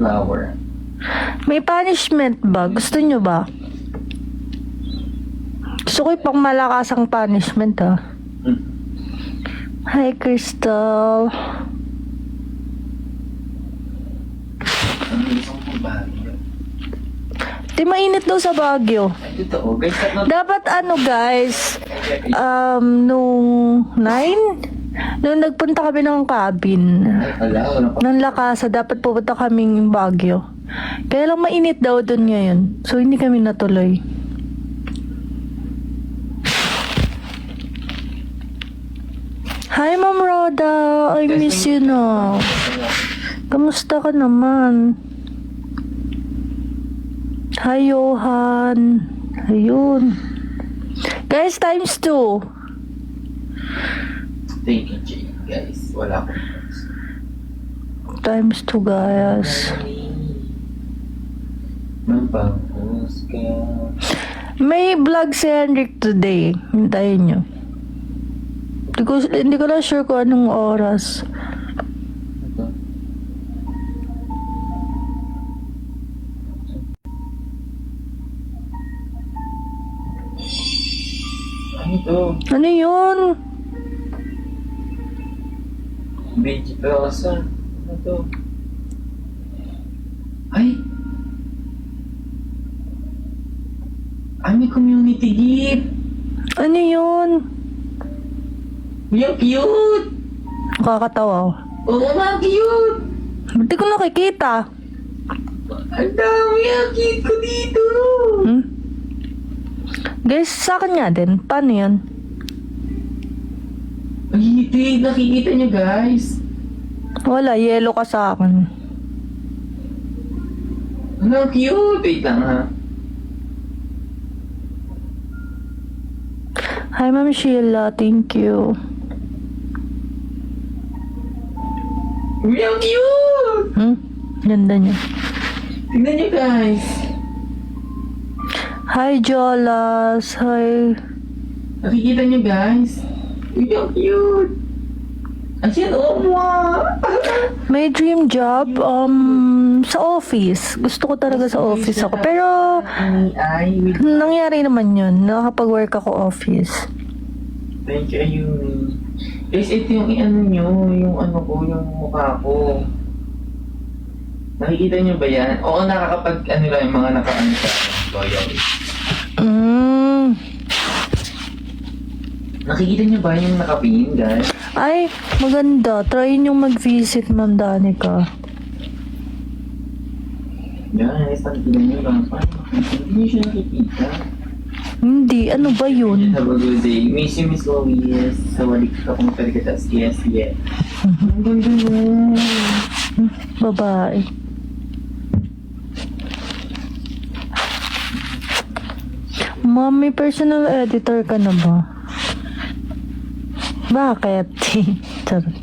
flower. May punishment ba? Gusto nyo ba? Gusto ko yung pang malakasang punishment, ha? Hi, Crystal. Ang isang po ba? Di mainit daw sa Baguio. Ay, totoo. Guys, Dapat guys, nung 9, nung nagpunta kami ng cabin, wala pa. ng Lakasa, dapat pupunta kaming Baguio. Kaya lang mainit daw dun ngayon. So, hindi kami natuloy. Hi, Ma'am Roda. I miss you na. Kamusta ka naman? Hi, Johan. Ayun. Guys, times 2. Thank you, Jay. Guys, wala ko. Times 2, guys. Mampangos ka. May vlog si Henrik today. Hintayin nyo. Hindi ko na sure kung anong oras. Ito. Ano ito? Ano yun? Vegetal. Ano ito? Ay! Ay, may community gift! Ano yun? Yung cute! Nakakatawa. Oo nga, cute! Hindi ko nakikita. Ang dami ang cute ko dito! Hmm? Guys, sa akin nga din. Paano yun? Ay, hindi. Nakikita niyo, guys. Wala, yellow ka sa akin. Ang cute! Wait lang, ha? Hi, Ma'am Sheila. Thank you. Ang cute! Hmm? Ganda niya. Tingnan niyo, guys. Hi, Jolas. Hi. Nakikita niyo, guys. Uy, ang cute! Ayan, oh, wow! May dream job, sa office. Gusto ko talaga sa office ako. Pero, Ay, wait. nangyari naman yun. Nakakapag-work ako office. Thank you, Ayumi. Guys, ito yung ano nyo, yung ano ko, yung mukha ko. Nakikita nyo ba yan? Oo, nakakapag, ano lang, yung mga naka-ano sa loyal. Nakikita nyo ba yung nakapin, guys? Ay, maganda. Try yung mag-visit, Ma'am Danica. Guys, nakikita nyo ba? Parang hindi nyo siya nakikita. Hindi, ano ba yun? Have a good day. Miss you, Miss Louise. Sawalik ka kung talaga. Yes, yes. Ang ganda mo. Babae. Ma'am, may personal editor ka na ba? Bakit? Charot.